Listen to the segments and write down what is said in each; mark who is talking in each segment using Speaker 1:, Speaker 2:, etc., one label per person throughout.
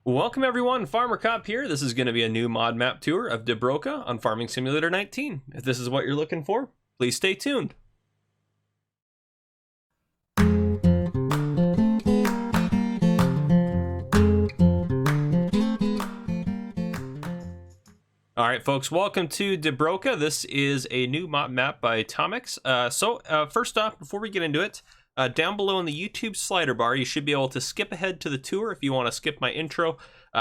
Speaker 1: Welcome everyone, Farmer Cop here. This is going to be a new mod map tour of Dabrowka on Farming Simulator 19. If this is what you're looking for, please stay tuned. Alright folks, welcome to Dabrowka. This is a new mod map by Tomix. First off, before we get into it, down below in the YouTube slider bar, you should be able to skip ahead to the tour if you want to skip my intro.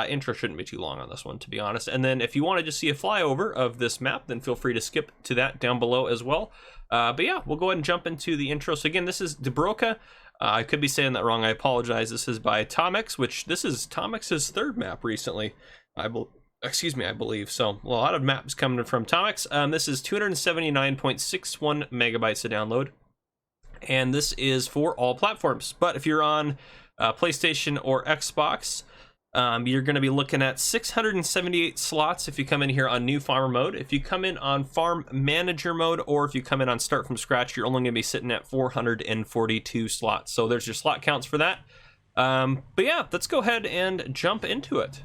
Speaker 1: Intro shouldn't be too long on this one, to be honest. And then if you want to just see a flyover of this map, then feel free to skip to that down below as well. But yeah, we'll go ahead and jump into the intro. So again, this is Dabrowka. I could be saying that wrong. I apologize. This is by Tomix, which this is Tomix's third map recently. I believe. So a lot of maps coming from Tomix. This is 279.61 megabytes to download. And this is for all platforms. But if you're on PlayStation or Xbox, you're going to be looking at 678 slots if you come in here on new farmer mode. If you come in on farm manager mode, or if you come in on start from scratch, you're only going to be sitting at 442 slots. So there's your slot counts for that. But yeah, let's go ahead and jump into it.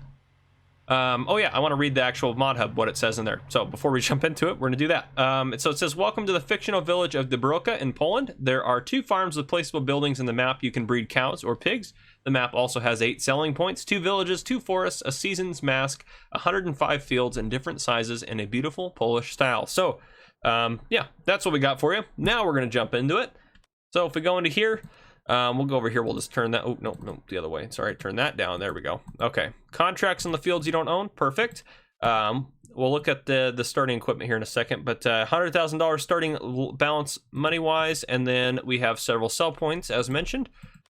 Speaker 1: Oh yeah, I want to read the actual mod hub, what it says in there. So before we jump into it, we're going to do that. So it says, welcome to the fictional village of Dabrowka in Poland. There are 2 farms with placeable buildings in the map. You can breed cows or pigs. The map also has 8 selling points, 2 villages, 2 forests, a season's mask, 105 fields in different sizes, and a beautiful Polish style. So yeah, that's what we got for you. Now we're going to jump into it. So if we go into here, we'll go over here. We'll just turn that. Oh, no, the other way. Sorry, turn that down. There we go. Okay. Contracts on the fields you don't own. Perfect. We'll look at the starting equipment here in a second, but $100,000 starting balance money-wise, and then we have several sell points, as mentioned.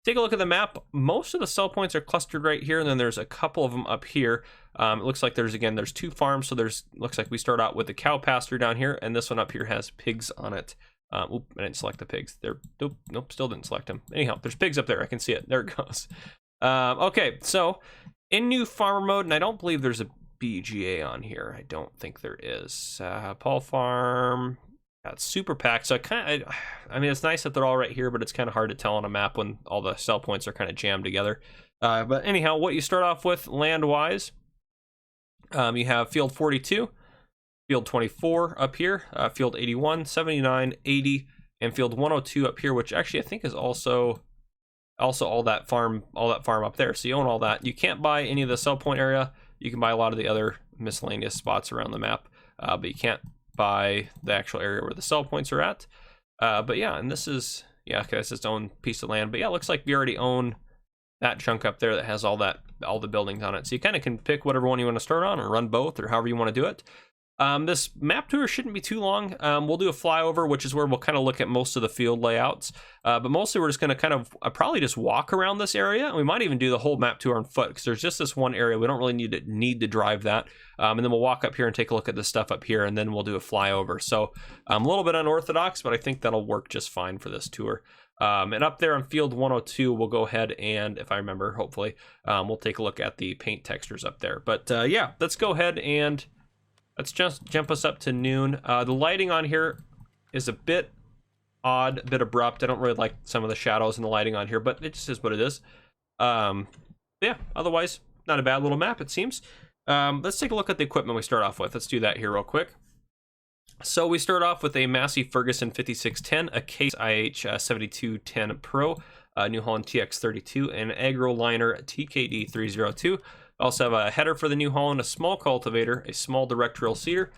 Speaker 1: Take a look at the map. Most of the sell points are clustered right here, and then there's a couple of them up here. It looks like there's 2 farms, so looks like we start out with the cow pasture down here, and this one up here has pigs on it. Oop, I didn't select the pigs. Nope, still didn't select them. Anyhow, there's pigs up there. I can see it. There it goes. Okay, so in new farmer mode, and I don't believe there's a BGA on here. I don't think there is. Paul Farm, got super packed. So I mean, it's nice that they're all right here, but it's kind of hard to tell on a map when all the sell points are kind of jammed together. But anyhow, what you start off with land-wise, you have field 42. Field 24 up here, field 81, 79, 80, and field 102 up here, which actually I think is also all that farm up there. So you own all that. You can't buy any of the sell point area. You can buy a lot of the other miscellaneous spots around the map, but you can't buy the actual area where the sell points are at. But yeah, and this is, yeah, okay, it's its own piece of land. But yeah, it looks like we already own that chunk up there that has all the buildings on it. So you kind of can pick whatever one you want to start on, or run both, or however you want to do it. This map tour shouldn't be too long. We'll do a flyover, which is where we'll kind of look at most of the field layouts. But mostly we're just going to kind of probably just walk around this area. And we might even do the whole map tour on foot, because there's just this one area. We don't really need to drive that. And then we'll walk up here and take a look at the stuff up here, and then we'll do a flyover. So a little bit unorthodox, but I think that'll work just fine for this tour. And up there on field 102, we'll go ahead and, if I remember, hopefully, we'll take a look at the paint textures up there. But yeah, let's go ahead and let's just jump us up to noon. The lighting on here is a bit odd, a bit abrupt. I don't really like some of the shadows and the lighting on here, but it just is what it is. Yeah, otherwise, not a bad little map, it seems. Let's take a look at the equipment we start off with. Let's do that here real quick. So we start off with a Massey Ferguson 5610, a Case IH 7210 Pro, New Holland TX32, and an AgroLiner TKD 302. Also have a header for the New Holland, a small cultivator, a small direct drill seeder,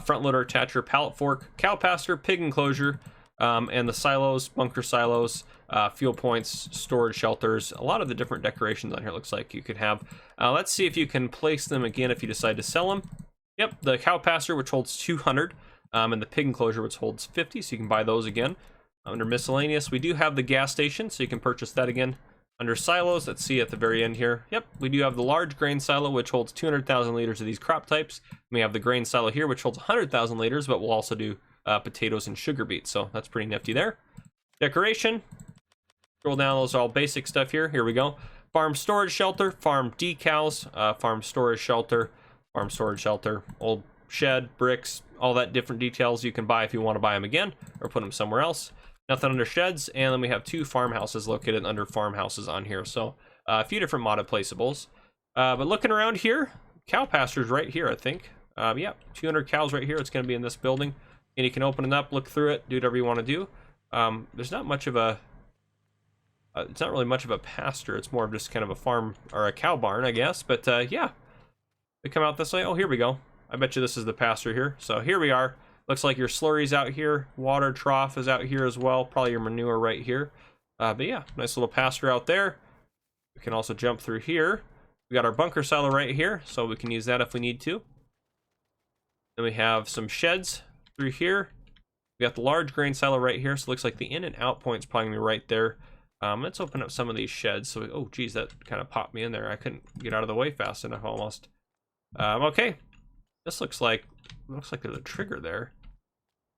Speaker 1: front loader, attacher, pallet fork, cow pasture, pig enclosure, and the silos, bunker silos, fuel points, storage shelters, a lot of the different decorations on here looks like you could have. Let's see if you can place them again if you decide to sell them. Yep, the cow pasture, which holds 200, and the pig enclosure, which holds 50, so you can buy those again. Under miscellaneous, we do have the gas station, so you can purchase that again. Under silos, let's see at the very end here. Yep, we do have the large grain silo, which holds 200,000 liters of these crop types. We have the grain silo here, which holds 100,000 liters, but we'll also do potatoes and sugar beets, so that's pretty nifty there. Decoration, scroll down, those are all basic stuff here. Here we go. Farm storage shelter, farm decals, farm storage shelter, old shed, bricks, all that different details you can buy if you want to buy them again, or put them somewhere else. Nothing under sheds, and then we have 2 farmhouses located under farmhouses on here. So a few different modded placeables. But looking around here, cow pasture's right here, I think. Yeah, 200 cows right here. It's going to be in this building. And you can open it up, look through it, do whatever you want to do. There's not much of a... it's not really much of a pasture. It's more of just kind of a farm, or a cow barn, I guess. But yeah, we come out this way. Oh, here we go. I bet you this is the pasture here. So here we are. Looks like your slurry's out here. Water trough is out here as well. Probably your manure right here. But yeah, nice little pasture out there. We can also jump through here. We got our bunker silo right here, so we can use that if we need to. Then we have some sheds through here. We got the large grain silo right here, so it looks like the in and out point's probably gonna be right there. Let's open up some of these sheds. So, oh geez, that kind of popped me in there. I couldn't get out of the way fast enough almost. Okay, this looks like there's a trigger there.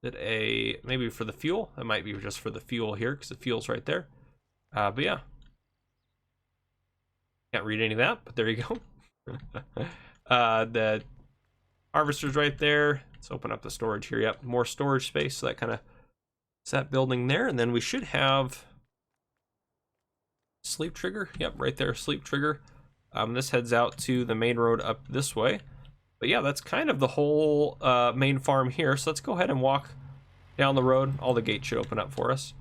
Speaker 1: Is it maybe for the fuel? It might be just for the fuel here because the fuel's right there. But yeah. Can't read any of that, but there you go. The harvester's right there. Let's open up the storage here. Yep, more storage space. So that kind of is that building there. And then we should have sleep trigger. Yep, right there, sleep trigger. This heads out to the main road up this way. But yeah, that's kind of the whole main farm here. So let's go ahead and walk down the road. All the gates should open up for us.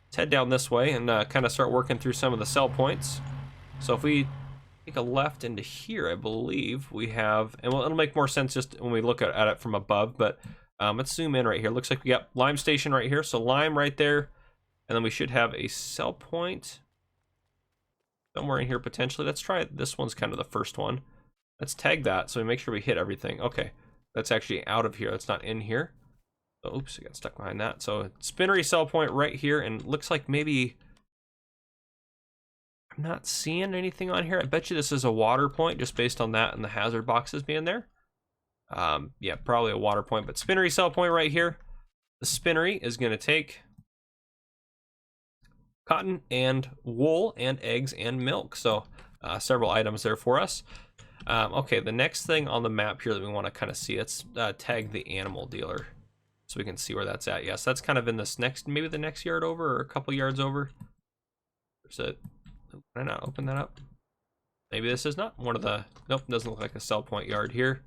Speaker 1: Let's head down this way and kind of start working through some of the sell points. So if we take a left into here, I believe we have, and it'll make more sense just when we look at it from above, but let's zoom in right here. Looks like we got lime station right here. So lime right there. And then we should have a sell point somewhere in here potentially. Let's try it. This one's kind of the first one. Let's tag that so we make sure we hit everything. Okay, that's actually out of here. That's not in here. Oh, oops, I got stuck behind that. So spinnery sell point right here, and looks like maybe I'm not seeing anything on here. I bet you this is a water point just based on that and the hazard boxes being there. Yeah, probably a water point, but spinnery sell point right here. The spinnery is going to take cotton and wool and eggs and milk. So several items there for us. Okay, the next thing on the map here that we want to kind of see, let's tag the animal dealer so we can see where that's at. Yes, that's kind of in this next, maybe the next yard over or a couple yards over. There's a, can I not open that up? Maybe this is not one of the, nope, doesn't look like a sell point yard here.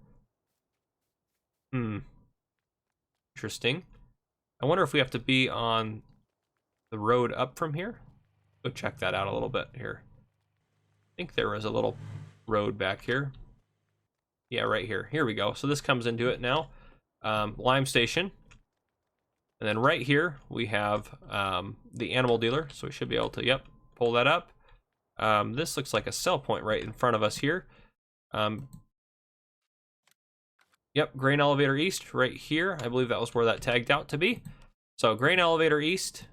Speaker 1: Interesting. I wonder if we have to be on the road up from here. Go check that out a little bit here. I think there was a little road back here. Yeah, right here. Here we go. So this comes into it now. Lime station. And then right here we have the animal dealer. So we should be able to, yep, pull that up. This looks like a sell point right in front of us here. Yep, grain elevator east right here. I believe that was where that tagged out to be. So grain elevator east.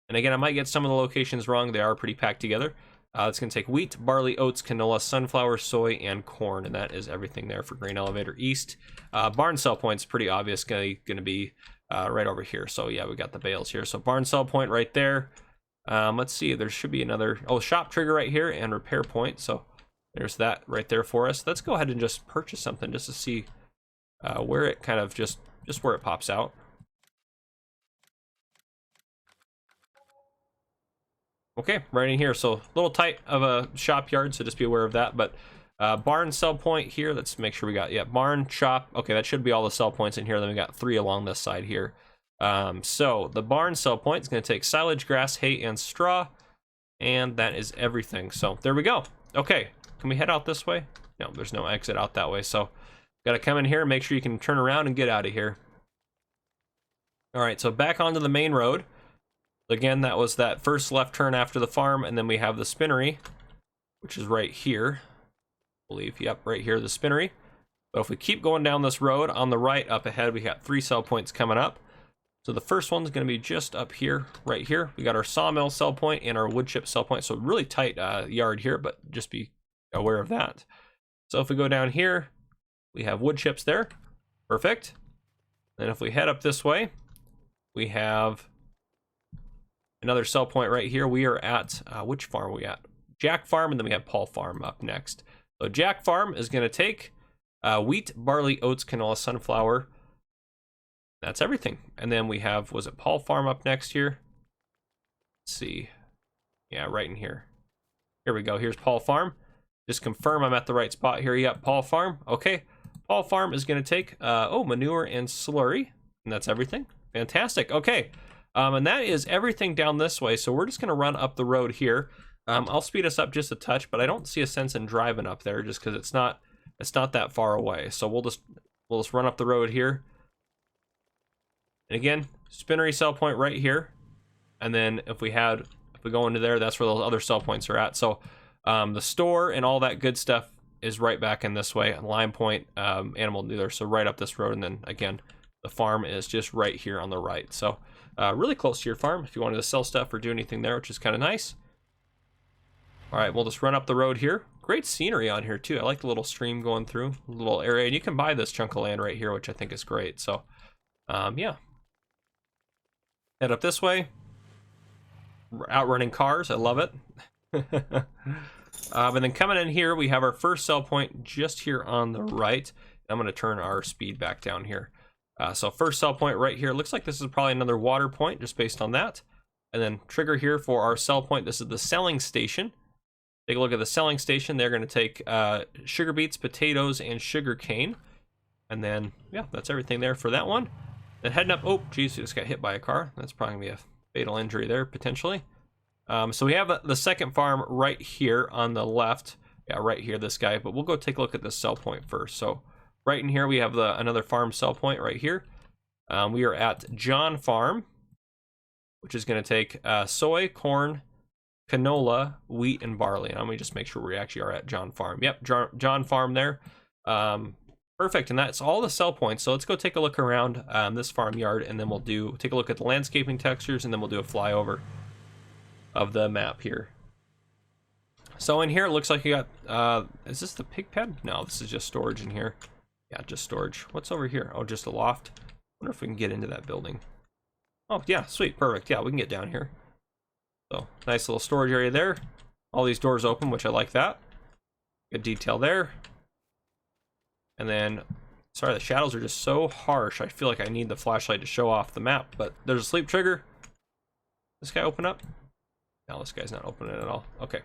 Speaker 1: And again, I might get some of the locations wrong. They are pretty packed together. It's going to take wheat, barley, oats, canola, sunflower, soy, and corn. And that is everything there for grain elevator east. Barn sell point's pretty obvious, going to be right over here. So yeah, we got the bales here. So barn sell point right there. Let's see, there should be another, oh, shop trigger right here and repair point. So there's that right there for us. Let's go ahead and just purchase something just to see where it kind of just where it pops out. Okay, right in here. So a little tight of a shop yard, so just be aware of that. But barn sell point here. Let's make sure we got, yeah, barn, shop. Okay, that should be all the sell points in here. Then we got 3 along this side here. So the barn sell point is going to take silage, grass, hay, and straw. And that is everything. So there we go. Okay, can we head out this way? No, there's no exit out that way. So got to come in here and make sure you can turn around and get out of here. All right, so back onto the main road. Again, that was that first left turn after the farm, and then we have the spinnery, which is right here. I believe, yep, right here, the spinnery. But if we keep going down this road, on the right up ahead, we got 3 sell points coming up. So the first one's going to be just up here, right here. We got our sawmill sell point and our wood chip sell point. So really tight yard here, but just be aware of that. So if we go down here, we have wood chips there. Perfect. And if we head up this way, we have another sell point right here. We are at, which farm are we at? Jack Farm, and then we have Paul Farm up next. So Jack Farm is going to take wheat, barley, oats, canola, sunflower. That's everything. And then we have, was it Paul Farm up next here? Let's see. Yeah, right in here. Here we go. Here's Paul Farm. just confirm I'm at the right spot here. Yep, Paul Farm. Okay, Paul Farm is going to take, manure and slurry, and that's everything. Fantastic. Okay, and that is everything down this way, so we're just going to run up the road here. I'll speed us up just a touch, but I don't see a sense in driving up there just because it's not that far away. So we'll just run up the road here. And again, spinnery sell point right here. And then if we go into there, that's where those other sell points are at. So the store and all that good stuff is right back in this way. Lime point, animal dealer, so right up this road. And then again, the farm is just right here on the right. So really close to your farm if you wanted to sell stuff or do anything there, which is kind of nice. All right, we'll just run up the road here. Great scenery on here too. I like the little stream going through, a little area, and you can buy this chunk of land right here, which I think is great. So yeah, head up this way. Outrunning cars, I love it. And then coming in here, we have our first sell point just here on the right. I'm going to turn our speed back down here. So first sell point right here. Looks like this is probably another water point just based on that. And then trigger here for our sell point. This is the selling station. Take a look at the selling station. They're going to take sugar beets, potatoes, and sugar cane. And then, yeah, that's everything there for that one. Then heading up, oh, geez, we just got hit by a car. That's probably going to be a fatal injury there, potentially. So we have the second farm right here on the left. Yeah, right here, this guy. But we'll go take a look at the sell point first. So right in here, we have another farm sell point right here. We are at John Farm, which is going to take soy, corn, canola, wheat, and barley. And let me just make sure we actually are at John Farm. Yep, John Farm there. Perfect, and that's all the sell points. So let's go take a look around this farmyard, and then we'll take a look at the landscaping textures, and then we'll do a flyover of the map here. So in here, it looks like you got, is this the pig pen? No, this is just storage in here. Yeah, just storage. What's over here? Oh, just a loft. Wonder if we can get into that building. Oh, yeah, sweet, perfect. Yeah, we can get down here. So, nice little storage area there. All these doors open, which I like that. Good detail there. And then, sorry, the shadows are just so harsh. I feel like I need the flashlight to show off the map, but there's a sleep trigger. This guy open up? No, this guy's not opening at all. Okay.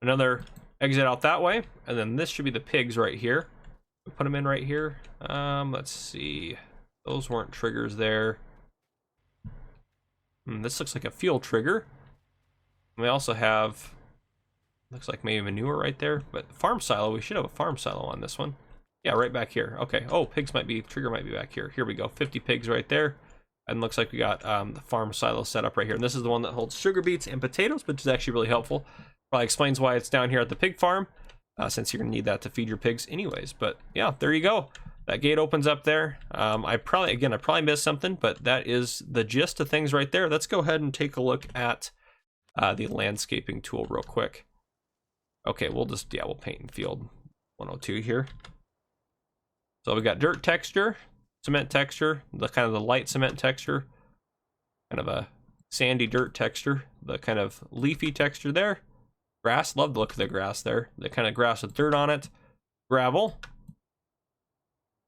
Speaker 1: Another exit out that way, and then this should be the pigs right here. Put them in right here. Let's see. Those weren't triggers there. This looks like a fuel trigger. We also have, looks like maybe manure right there, but farm silo, we should have a farm silo on this one. Yeah, right back here. Okay. Oh, trigger might be back here. Here we go. 50 pigs right there. And looks like we got the farm silo set up right here. And this is the one that holds sugar beets and potatoes, which is actually really helpful. Probably explains why it's down here at the pig farm, since you're gonna need that to feed your pigs anyways. But yeah, there you go. That gate opens up there. I probably missed something, but that is the gist of things right there. Let's go ahead and take a look at the landscaping tool real quick. Okay, we'll paint in field 102 here. So we got dirt texture, cement texture, the kind of the light cement texture, kind of a sandy dirt texture, the kind of leafy texture there. Grass, love the look of the grass there. The kind of grass with dirt on it. Gravel.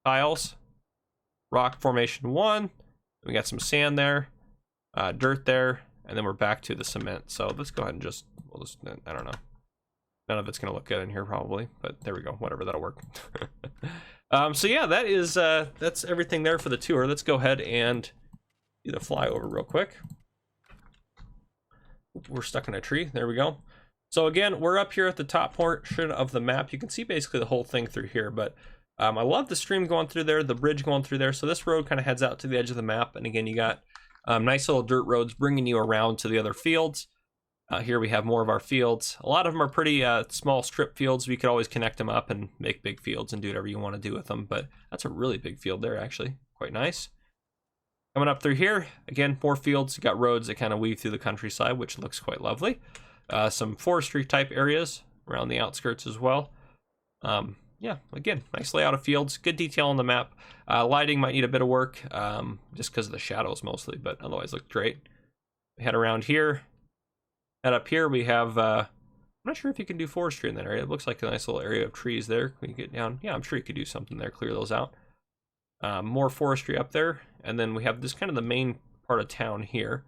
Speaker 1: Tiles. Rock formation 1. We got some sand there. Dirt there. And then we're back to the cement. So let's go ahead and I don't know. None of it's going to look good in here probably, but there we go. Whatever, that'll work. So yeah, that's everything there for the tour. Let's go ahead and do the flyover real quick. We're stuck in a tree. There we go. So again, we're up here at the top portion of the map. You can see basically the whole thing through here, but I love the stream going through there, the bridge going through there. So this road kind of heads out to the edge of the map. And again, you got nice little dirt roads bringing you around to the other fields. Here we have more of our fields. A lot of them are pretty small strip fields. We could always connect them up and make big fields and do whatever you want to do with them. But that's a really big field there, actually. Quite nice. Coming up through here, again, more fields. You got roads that kind of weave through the countryside, which looks quite lovely. Some forestry type areas around the outskirts as well. Yeah, again, nice layout of fields. Good detail on the map. Lighting might need a bit of work, just because of the shadows mostly, but otherwise look great. We head around here. Head up here, we have, I'm not sure if you can do forestry in that area. It looks like a nice little area of trees there. When you get down, yeah, I'm sure you could do something there, clear those out. More forestry up there. And then we have this kind of the main part of town here.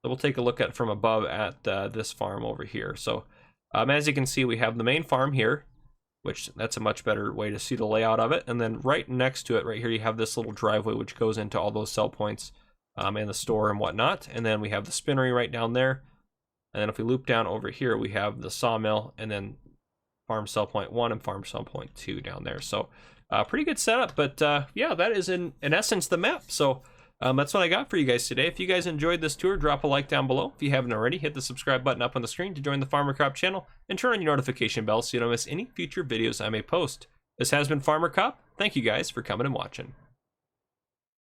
Speaker 1: So we'll take a look at from above at this farm over here. So As you can see, we have the main farm here, which that's a much better way to see the layout of it. And then right next to it, right here, you have this little driveway which goes into all those sell points and the store and whatnot. And then we have the spinnery right down there. And then if we loop down over here, we have the sawmill and then farm sell point 1 and farm sell point 2 down there. So pretty good setup. But yeah, that is in essence the map. So that's what I got for you guys today. If you guys enjoyed this tour, drop a like down below. If you haven't already, hit the subscribe button up on the screen to join the Farmer Cop channel and turn on your notification bell so you don't miss any future videos I may post. This has been Farmer Cop. Thank you guys for coming and watching.